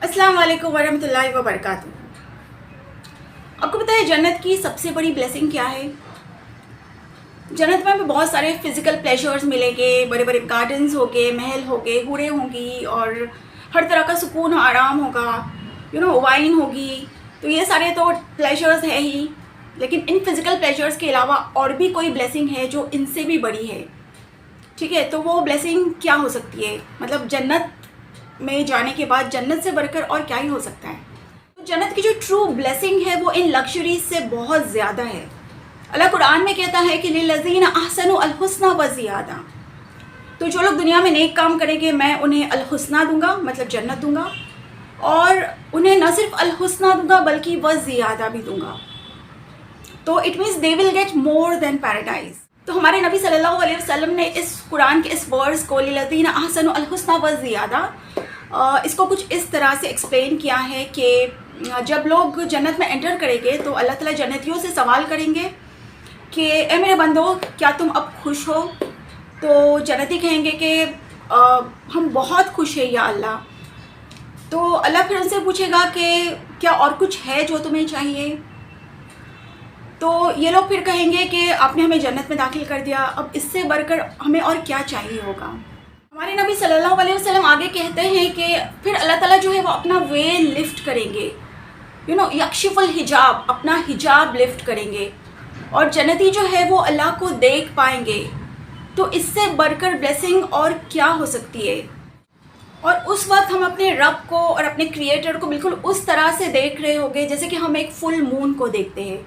अस्सलाम वालेकुम वरहमतुल्लाहि वबरकातुहू। आपको पता है जन्नत की सबसे बड़ी ब्लेसिंग क्या है? जन्नत में हमें बहुत सारे फिज़िकल प्लेजर्स मिलेंगे, बड़े बड़े गार्डन्स होंगे, महल होंगे, हूरें होंगी और हर तरह का सुकून और आराम होगा, वाइन होगी। तो ये सारे तो प्लेजर्स है ही, लेकिन इन फिज़िकल प्लेजर्स के अलावा और भी कोई ब्लेसिंग है जो इनसे भी बड़ी है। ठीक है, तो वो ब्लेसिंग क्या हो सकती है? मतलब जन्नत में जाने के बाद जन्नत से बढ़कर और क्या ही हो सकता है? तो जन्नत की जो ट्रू ब्लेसिंग है वो इन लग्जरीज से बहुत ज़्यादा है। अल्लाह कुरान में कहता है कि लिल्लज़ीना अहसनु अल हुस्ना व ज़ियादा। तो जो लोग दुनिया में नेक काम करेंगे मैं उन्हें अल हुस्ना दूंगा, मतलब जन्नत दूंगा, और उन्हें न सिर्फ अल हुस्ना दूंगा बल्कि व ज़ियादा भी दूंगा। तो it means they will get more than paradise. तो हमारे नबी सल्लल्लाहु अलैहि वसल्लम ने इस कुरान के इस वर्स को लिल्लज़ीना अहसनु अल हुस्ना व ज़ियादा, इसको कुछ इस तरह से एक्सप्लेन किया है कि जब लोग जन्नत में एंटर करेंगे तो अल्लाह ताला जन्नतियों से सवाल करेंगे कि ए मेरे बंदो, क्या तुम अब खुश हो? तो जन्नती कहेंगे कि हम बहुत खुश हैं या अल्लाह। तो अल्लाह फिर उनसे पूछेगा कि क्या और कुछ है जो तुम्हें चाहिए? तो ये लोग फिर कहेंगे कि आपने हमें जन्नत में दाखिल कर दिया, अब इससे बढ़कर हमें और क्या चाहिए होगा। हमारे नबी सल्लल्लाहु अलैहि वसल्लम आगे कहते हैं कि फिर अल्लाह ताला जो है वो अपना वेल लिफ्ट करेंगे, यक्शिफुल हिजाब, अपना हिजाब लिफ्ट करेंगे और जन्नती जो है वो अल्लाह को देख पाएंगे। तो इससे बढ़कर ब्लेसिंग और क्या हो सकती है? और उस वक्त हम अपने रब को और अपने क्रिएटर को बिल्कुल उस तरह से देख रहे होंगे जैसे कि हम एक फुल मून को देखते हैं।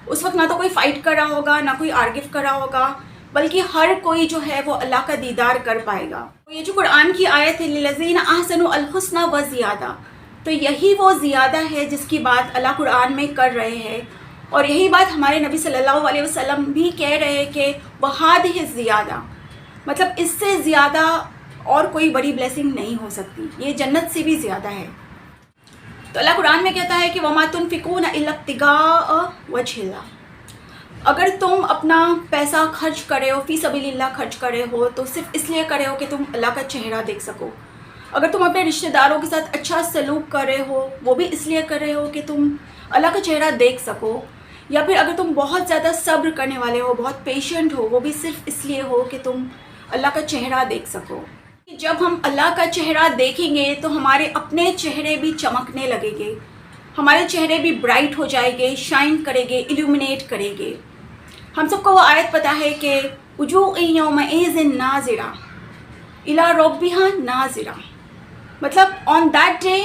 उस वक्त ना तो कोई फाइट कर रहा होगा, ना कोई आर्गिव कर रहा होगा, बल्कि हर कोई जो है वो अल्लाह का दीदार कर पाएगा। तो ये जो कुरान की आयत है लिल्लज़ीना अहसनु अल हुस्ना व ज़ियादा, तो यही वो ज़ियादा है जिसकी बात अल्लाह कुरान में कर रहे हैं, और यही बात हमारे नबी सल्लल्लाहु अलैहि वसल्लम भी कह रहे हैं कि वहादिहि ज़ियादा, मतलब इससे ज़्यादा और कोई बड़ी ब्लेसिंग नहीं हो सकती, ये जन्नत से भी ज़्यादा है। तो अल्लाह कुरान में कहता है कि वमा तुनफिकूना इल्ला इब्तिगाअ वजहिल्लाह, अगर तुम अपना पैसा खर्च करे हो, फ़ी सबीलिल्लाह खर्च करे हो, तो सिर्फ इसलिए करे हो कि तुम अल्लाह का चेहरा देख सको। अगर तुम अपने रिश्तेदारों के साथ अच्छा सलूक कर रहे हो, वो भी इसलिए कर रहे हो कि तुम अल्लाह का चेहरा देख सको। या फिर अगर तुम बहुत ज़्यादा सब्र करने वाले हो, बहुत पेशेंट हो, वो भी सिर्फ इसलिए हो कि तुम अल्लाह का चेहरा देख सको। जब हम अल्लाह का चेहरा देखेंगे तो हमारे अपने चेहरे भी चमकने लगेंगे, हमारे चेहरे भी ब्राइट हो जाएंगे, शाइन करेंगे, इल्यूमिनेट करेंगे। हम सबको वो आयत पता है कि वुजूह यौमइज़िन नाज़िरा इला रब्बिहा नाज़िरा, मतलब on that day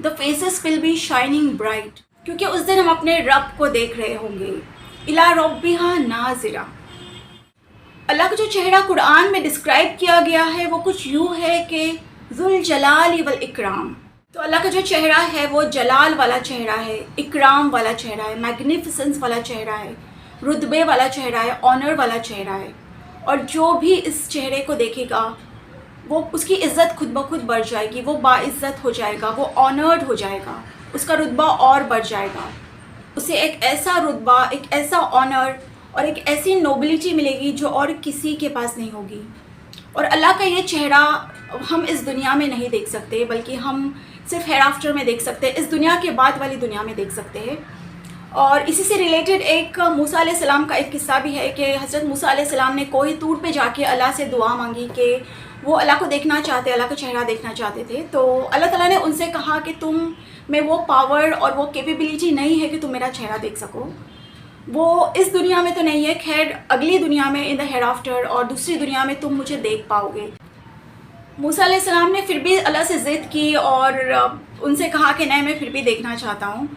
the faces will be shining bright, क्योंकि उस दिन हम अपने रब को देख रहे होंगे। इला रब्बिहा नाज़िरा, अल्लाह का जो चेहरा कुरान में डिस्क्राइब किया गया है वो कुछ यूँ है कि ज़ुल जलाली वल इकराम। तो अल्लाह का जो चेहरा है वो जलाल वाला चेहरा है, इकराम वाला चेहरा है, मैग्निफिसेंस वाला चेहरा है, रुतबे वाला चेहरा है, ऑनर वाला चेहरा है। और जो भी इस चेहरे को देखेगा वो उसकी इज़्ज़त खुद ब खुद बढ़ जाएगी, वो बाइज़्ज़त हो जाएगा, वो ऑनर्ड हो जाएगा, उसका रुतबा और बढ़ जाएगा, उसे एक ऐसा रुतबा, एक ऐसा ऑनर और एक ऐसी नोबिलिटी मिलेगी जो और किसी के पास नहीं होगी। और अल्लाह का ये चेहरा हम इस दुनिया में नहीं देख सकते, बल्कि हम सिर्फ हेयर आफ्टर में देख सकते हैं, इस दुनिया के बाद वाली दुनिया में देख सकते हैं। और इसी से रिलेटेड एक मूसा अलैहि सलाम का एक किस्सा भी है कि हज़रत मूसा अलैहि सलाम ने कोई तूर पे जाके अल्लाह से दुआ मांगी कि वो अल्लाह को देखना चाहते, अल्लाह का चेहरा देखना चाहते थे। तो अल्लाह ताला ने उनसे कहा कि तुम में वो पावर और वो कैपेबिलिटी नहीं है कि तुम मेरा चेहरा देख सको, वो इस दुनिया में तो नहीं है, खैर अगली दुनिया में इन द हेयर आफ्टर और दूसरी दुनिया में तुम मुझे देख पाओगे। मूसा अलैहि सलाम ने फिर भी अल्लाह से ज़िद की और उनसे कहा कि नहीं, मैं फिर भी देखना चाहता हूँ।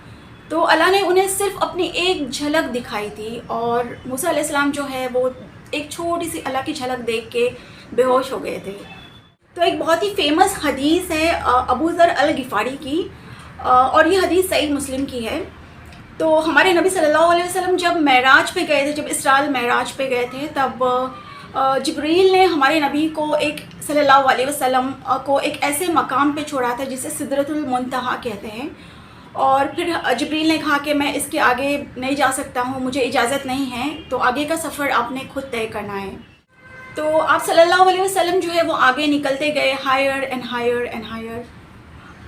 तो अल्लाह ने उन्हें सिर्फ अपनी एक झलक दिखाई थी और मूसा अलैहि सलाम जो है वो एक छोटी सी अल्लाह की झलक देख के बेहोश हो गए थे। तो एक बहुत ही फेमस हदीस है अबू ज़र अल गिफ़ारी की, और ये हदीस सही मुस्लिम की है। तो हमारे नबी सल्लल्लाहु अलैहि वसल्लम जब मेराज पे गए थे, जब इसराल मेराज पे गए थे, तब जिब्रील ने हमारे नबी को एक सल्लल्लाहु अलैहि वसल्लम को एक ऐसे मकाम पे छोड़ा था जिसे सिदरतुल मुंतहा कहते हैं। और फिर जिब्रील ने कहा कि मैं इसके आगे नहीं जा सकता हूँ, मुझे इजाज़त नहीं है, तो आगे का सफ़र आपने खुद तय करना है। तो आप सल्लल्लाहु अलैहि वसल्लम जो है वो आगे निकलते गए, higher and higher and higher,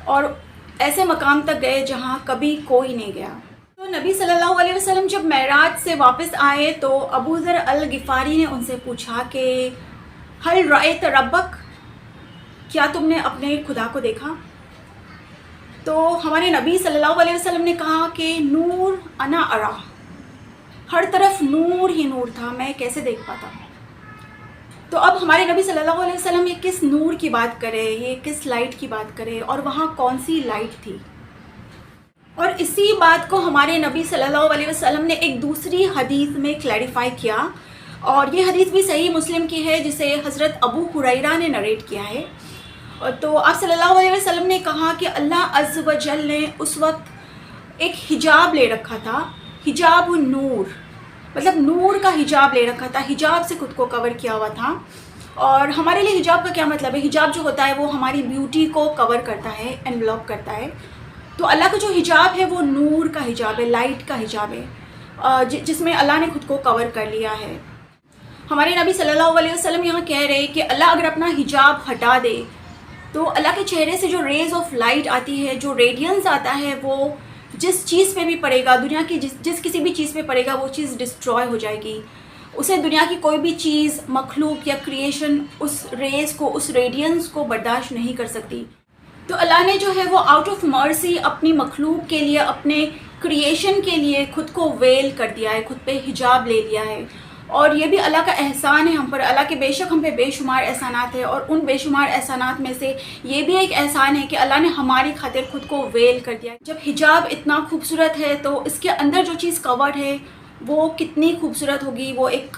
और ایسے مقام تک گئے جہاں کبھی کوئی نہیں گیا۔ تو نبی صلی اللہ علیہ وسلم جب معراج سے واپس آئے تو ابو ذر الغفاری نے ان سے پوچھا کہ ہل رأیت ربک، کیا تم نے اپنے خدا کو دیکھا؟ تو ہمارے نبی صلی اللہ علیہ وسلم نے کہا کہ نور انا ارا، ہر طرف نور ہی نور تھا، میں کیسے دیکھ پاتا۔ تو اب ہمارے نبی صلی اللہ علیہ وسلم یہ کس نور کی بات کرے، یہ کس لائٹ کی بات کرے، اور وہاں کون سی لائٹ تھی؟ اور اسی بات کو ہمارے نبی صلی اللہ علیہ وسلم نے ایک دوسری حدیث میں کلیریفائی کیا، اور یہ حدیث بھی صحیح مسلم کی ہے جسے حضرت ابو ہریرہ نے نریٹ کیا ہے۔ تو آپ صلی اللہ علیہ وسلم نے کہا کہ اللہ عز و جل نے اس وقت ایک حجاب لے رکھا تھا، حجاب النور، مطلب نور کا حجاب لے رکھا تھا، حجاب سے خود کو کور کیا ہوا تھا۔ اور ہمارے لیے حجاب کا کیا مطلب ہے؟ حجاب جو ہوتا ہے وہ ہماری بیوٹی کو کور کرتا ہے، انویلپ کرتا ہے۔ تو اللہ کا جو حجاب ہے وہ نور کا حجاب ہے، لائٹ کا حجاب ہے، جس میں اللہ نے خود کو کور کر لیا ہے۔ ہمارے نبی صلی اللہ علیہ وسلم یہاں کہہ رہے کہ اللہ اگر اپنا حجاب ہٹا دے تو اللہ کے چہرے سے جو ریز آف لائٹ آتی ہے، جو ریڈینس آتا ہے، وہ جس چیز پہ بھی پڑے گا، دنیا کی جس کسی بھی چیز پہ پڑے گا وہ چیز ڈسٹروائے ہو جائے گی۔ اسے دنیا کی کوئی بھی چیز، مخلوق یا کریشن اس ریز کو، اس ریڈینس کو برداشت نہیں کر سکتی۔ تو اللہ نے جو ہے وہ آؤٹ آف مرسی اپنی مخلوق کے لیے، اپنے کریشن کے لیے خود کو ویل کر دیا ہے، خود پہ حجاب لے لیا ہے۔ اور یہ بھی اللہ کا احسان ہے ہم پر، اللہ کے بے شک ہم پہ بے شمار احسانات ہیں، اور ان بے شمار احسانات میں سے یہ بھی ایک احسان ہے کہ اللہ نے ہماری خاطر خود کو ویل کر دیا ہے۔ جب حجاب اتنا خوبصورت ہے تو اس کے اندر جو چیز کورڈ ہے وہ کتنی خوبصورت ہوگی، وہ ایک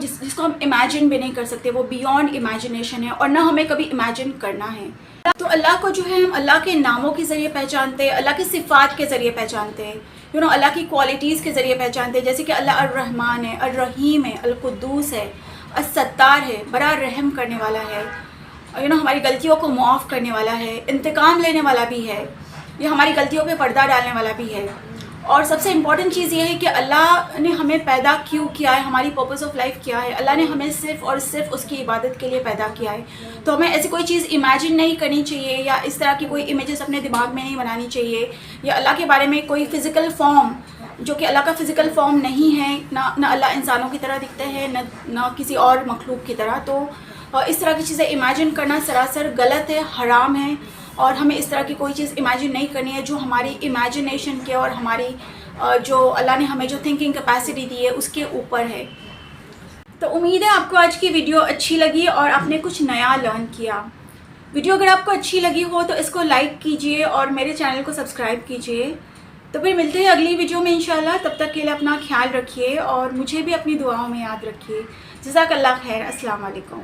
جس کو ہم امیجن بھی نہیں کر سکتے، وہ بیونڈ امیجنیشن ہے، اور نہ ہمیں کبھی امیجن کرنا ہے۔ تو اللہ کو جو ہے ہم اللہ کے ناموں کے ذریعے پہچانتے ہیں، اللہ کی صفات کے ذریعے پہچانتے ہیں، اللہ کی کوالٹیز کے ذریعے پہچانتے ہیں، جیسے کہ اللہ الرحمن ہے، الرحیم ہے، القدوس ہے، الستار ہے، بڑا رحم کرنے والا ہے، ہماری غلطیوں کو معاف کرنے والا ہے، انتقام لینے والا بھی ہے، یہ ہماری غلطیوں پہ پردہ ڈالنے والا بھی ہے۔ اور سب سے امپورٹنٹ چیز یہ ہے کہ اللہ نے ہمیں پیدا کیوں کیا ہے، ہماری پرپس آف لائف کیا ہے۔ اللہ نے ہمیں صرف اور صرف اس کی عبادت کے لیے پیدا کیا ہے۔ تو ہمیں ایسی کوئی چیز امیجن نہیں کرنی چاہیے، یا اس طرح کی کوئی امیجز اپنے دماغ میں نہیں بنانی چاہیے، یا اللہ کے بارے میں کوئی فزیکل فارم جو کہ اللہ کا فزیکل فارم نہیں ہے، نہ اللہ انسانوں کی طرح دکھتے ہیں، نہ کسی اور مخلوق کی طرح۔ تو اس طرح کی چیزیں امیجن کرنا سراسر غلط ہے، حرام ہے، اور ہمیں اس طرح کی کوئی چیز امیجن نہیں کرنی ہے جو ہماری امیجنیشن کے اور ہماری جو اللہ نے ہمیں جو تھنکنگ کیپیسٹی دی ہے اس کے اوپر ہے۔ تو امید ہے آپ کو آج کی ویڈیو اچھی لگی اور آپ نے کچھ نیا لرن کیا۔ ویڈیو اگر آپ کو اچھی لگی ہو تو اس کو لائک کیجئے اور میرے چینل کو سبسکرائب کیجئے۔ تو پھر ملتے ہیں اگلی ویڈیو میں انشاءاللہ، تب تک کے لیے اپنا خیال رکھیے اور مجھے بھی اپنی دعاؤں میں یاد رکھیے۔ جزاک اللہ خیر، السلام علیکم۔